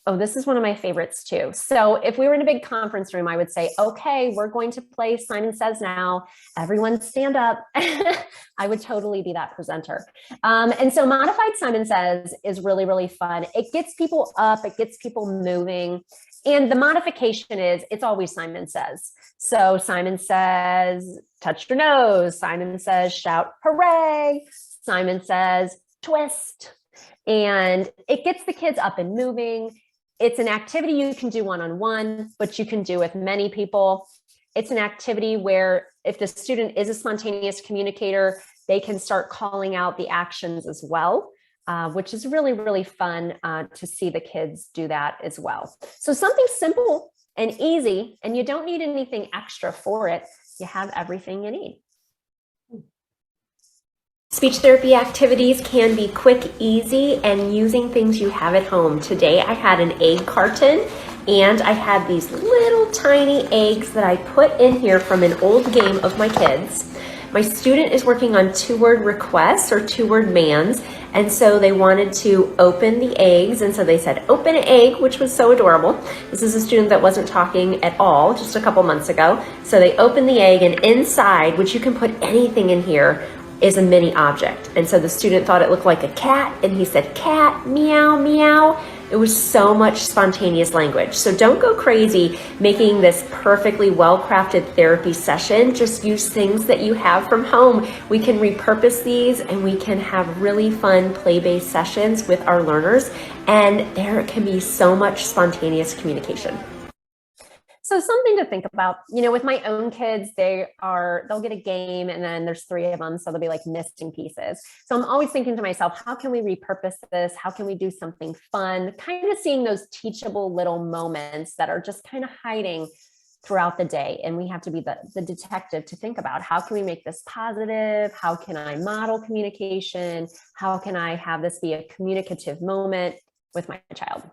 Oh, this is one of my favorites too. So if we were in a big conference room, I would say, okay, we're going to play Simon Says Now. Everyone stand up. I would totally be that presenter. And so Modified Simon Says is really, really fun. It gets people up, it gets people moving. And the modification is, it's always Simon Says. So Simon says, touch your nose. Simon says, shout, hooray. Simon says, twist. And it gets the kids up and moving. It's an activity you can do one-on-one, but you can do with many people. It's an activity where if the student is a spontaneous communicator, they can start calling out the actions as well, which is really, really fun to see the kids do that as well. So something simple and easy, and you don't need anything extra for it. You have everything you need. Speech therapy activities can be quick, easy, and using things you have at home. Today I had an egg carton, and I had these little tiny eggs that I put in here from an old game of my kids. My student is working on 2-word requests or 2-word mans, and so they wanted to open the eggs, and so they said, open an egg, which was so adorable. This is a student that wasn't talking at all just a couple months ago. So they opened the egg, and inside, which you can put anything in here, is a mini object. And so the student thought it looked like a cat, and he said, cat, meow, meow. It was so much spontaneous language. So don't go crazy making this perfectly well-crafted therapy session. Just use things that you have from home. We can repurpose these, and we can have really fun play-based sessions with our learners, and there can be so much spontaneous communication. So something to think about, you know, with my own kids, they'll get a game, and then there's 3 of them. So they'll be like missing pieces. So I'm always thinking to myself, how can we repurpose this? How can we do something fun? Kind of seeing those teachable little moments that are just kind of hiding throughout the day. And we have to be the detective to think about, how can we make this positive? How can I model communication? How can I have this be a communicative moment with my child?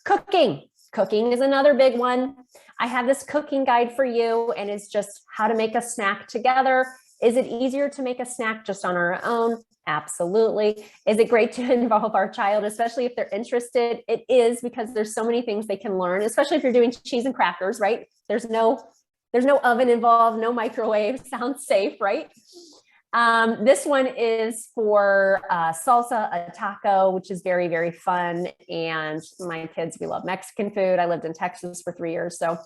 Cooking. Cooking is another big one. I have this cooking guide for you, and it's just how to make a snack together. Is it easier to make a snack just on our own? Absolutely. Is it great to involve our child, especially if they're interested? It is, because there's so many things they can learn, especially if you're doing cheese and crackers, right? There's no oven involved, no microwave. Sounds safe, right? This one is for salsa, a taco, which is very, very fun. And my kids, we love Mexican food. I lived in Texas for 3 years. So,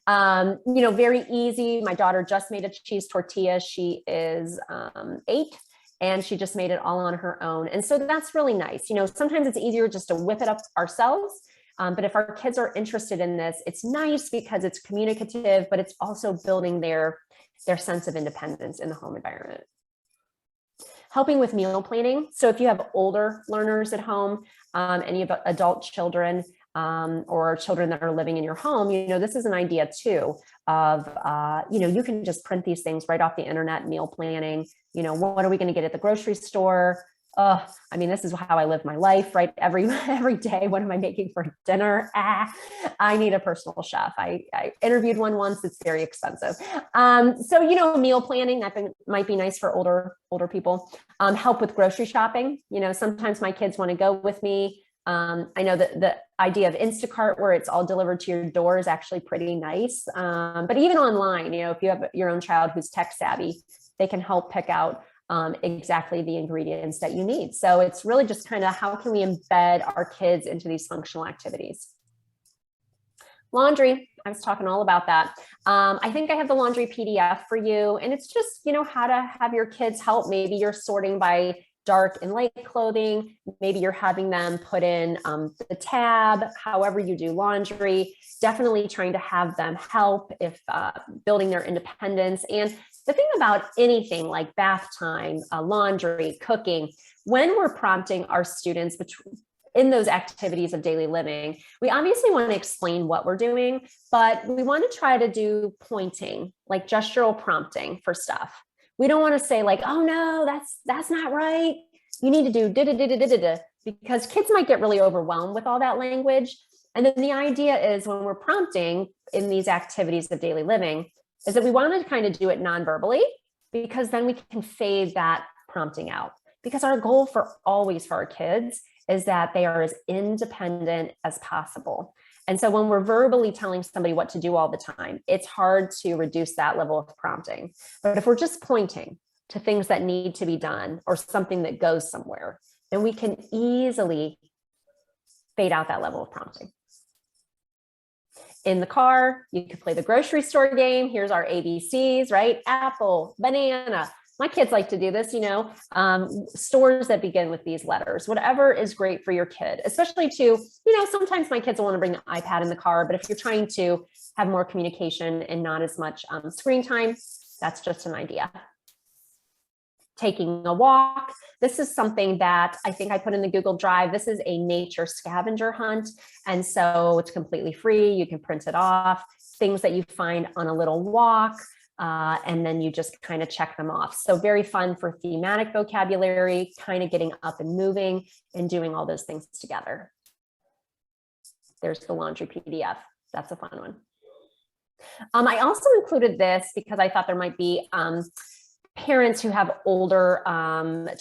you know, very easy. My daughter just made a cheese tortilla. She is 8, and she just made it all on her own. And so that's really nice. You know, sometimes it's easier just to whip it up ourselves. But if our kids are interested in this, it's nice because it's communicative, but it's also building their sense of independence in the home environment. Helping with meal planning. So if you have older learners at home, and you have adult children, or children that are living in your home, you know, this is an idea too of, you know, you can just print these things right off the internet, meal planning. You know, what are we going to get at the grocery store? I mean, this is how I live my life, right? Every day, what am I making for dinner? I need a personal chef. I interviewed one once. It's very expensive. So, you know, meal planning, that might be nice for older people. Help with grocery shopping. You know, sometimes my kids want to go with me. I know that the idea of Instacart, where it's all delivered to your door, is actually pretty nice. But even online, you know, if you have your own child who's tech savvy, they can help pick out exactly the ingredients that you need. So it's really just kind of, how can we embed our kids into these functional activities? Laundry, I was talking all about that. I think I have the laundry PDF for you, and it's just, you know, how to have your kids help. Maybe you're sorting by dark and light clothing. Maybe you're having them put in the tab, however you do laundry. Definitely trying to have them help if building their independence. And the thing about anything like bath time, laundry, cooking, when we're prompting our students in those activities of daily living, we obviously want to explain what we're doing, but we want to try to do pointing, like gestural prompting for stuff. We don't want to say like, oh no, that's not right. You need to do da-da-da-da-da-da, because kids might get really overwhelmed with all that language. And then the idea is, when we're prompting in these activities of daily living, is that we want to kind of do it non-verbally, because then we can fade that prompting out. Because our goal for our kids is that they are as independent as possible. And so when we're verbally telling somebody what to do all the time, it's hard to reduce that level of prompting. But if we're just pointing to things that need to be done or something that goes somewhere, then we can easily fade out that level of prompting. in the car. You could play the grocery store game. Here's our ABCs, right? Apple, banana. My kids like to do this, stores that begin with these letters, whatever is great for your kid, especially sometimes my kids will want to bring the iPad in the car, but if you're trying to have more communication and not as much screen time, that's just an idea. Taking a walk. This is something that I think I put in the Google Drive. This is a nature scavenger hunt. And so it's completely free. You can print it off, things that you find on a little walk. And then you just kind of check them off. So very fun for thematic vocabulary, kind of getting up and moving and doing all those things together. There's the laundry PDF. That's a fun one. I also included this because I thought there might be parents who have older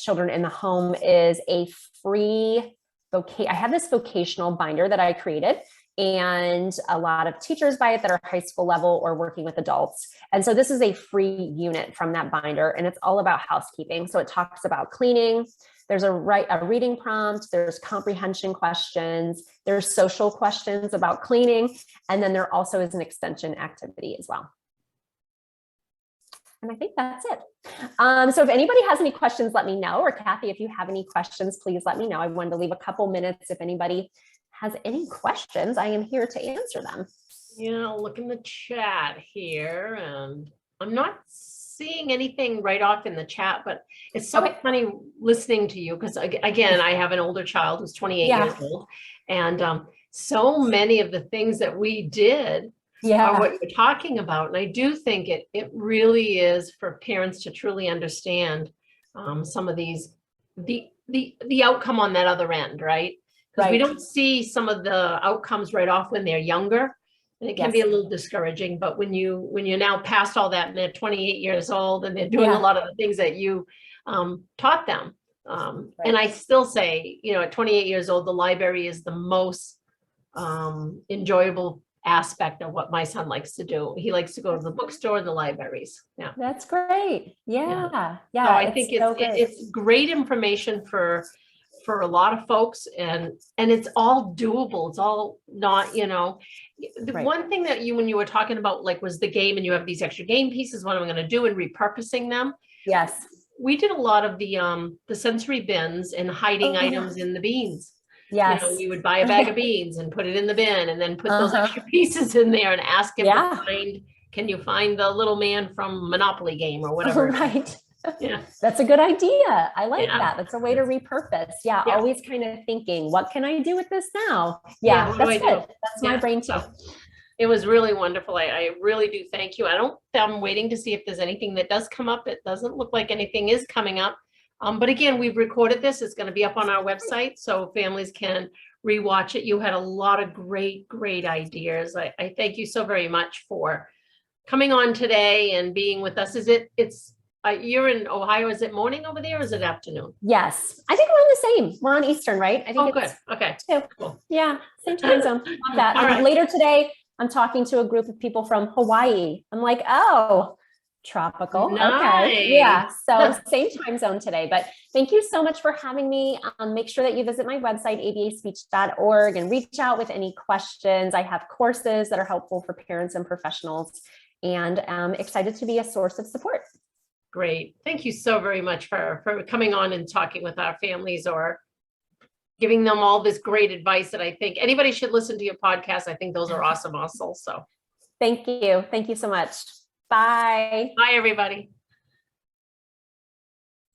children in the home. Is a free I have this vocational binder that I created, and a lot of teachers buy it that are high school level or working with adults. And so this is a free unit from that binder, and it's all about housekeeping. So it talks about cleaning. There's a reading prompt, there's comprehension questions, there's social questions about cleaning, and then there also is an extension activity as well. And I think that's it. So if anybody has any questions, let me know. Or Kathy, if you have any questions, please let me know. I wanted to leave a couple minutes. If anybody has any questions, I am here to answer them. I'll look in the chat here, and I'm not seeing anything right off in the chat, but it's so funny listening to you because, again, I have an older child who's 28 years old, and so many of the things that we did are what you're talking about. And I do think it really is for parents to truly understand some of these, the outcome on that other end, right? Because we don't see some of the outcomes right off when they're younger, and it can be a little discouraging. But when you're now past all that and they're 28 years old and they're doing a lot of the things that you taught them. And I still say, at 28 years old, the library is the most enjoyable aspect of what my son likes to do. He likes to go to the bookstore and the libraries. Yeah, that's great. Yeah. So I think it's great information for a lot of folks, and it's all doable. It's all not, the one thing that when you were talking about, like, was the game, and you have these extra game pieces, what am I going to do, and repurposing them. Yes. We did a lot of the sensory bins and hiding items in the beans. Yes. We would buy a bag of beans and put it in the bin, and then put those extra pieces in there and ask him can you find the little man from Monopoly game or whatever. Right. Yeah. That's a good idea. I like that. That's a way to repurpose. Yeah. Always kind of thinking, what can I do with this now? Yeah, that's good. That's my brain too. So, it was really wonderful. I really do thank you. I'm waiting to see if there's anything that does come up. It doesn't look like anything is coming up. But again, we've recorded this. It's going to be up on our website, so families can rewatch it. You had a lot of great ideas. I thank you so very much for coming on today and being with us. You're in Ohio. Is it morning over there, or is it afternoon? Yes, I think we're on the same. We're on Eastern, right? I think good. Okay. Cool. Yeah, same time zone. Love that. Later today, I'm talking to a group of people from Hawaii. I'm like, oh, tropical. Nice. Okay. Yeah. So same time zone today, but thank you so much for having me. Make sure that you visit my website, abaspeech.org, and reach out with any questions. I have courses that are helpful for parents and professionals, and I'm excited to be a source of support. Great. Thank you so very much for coming on and talking with our families, or giving them all this great advice that I think anybody should listen to your podcast. I think those are awesome also. So thank you. Thank you so much. Bye. Bye, everybody.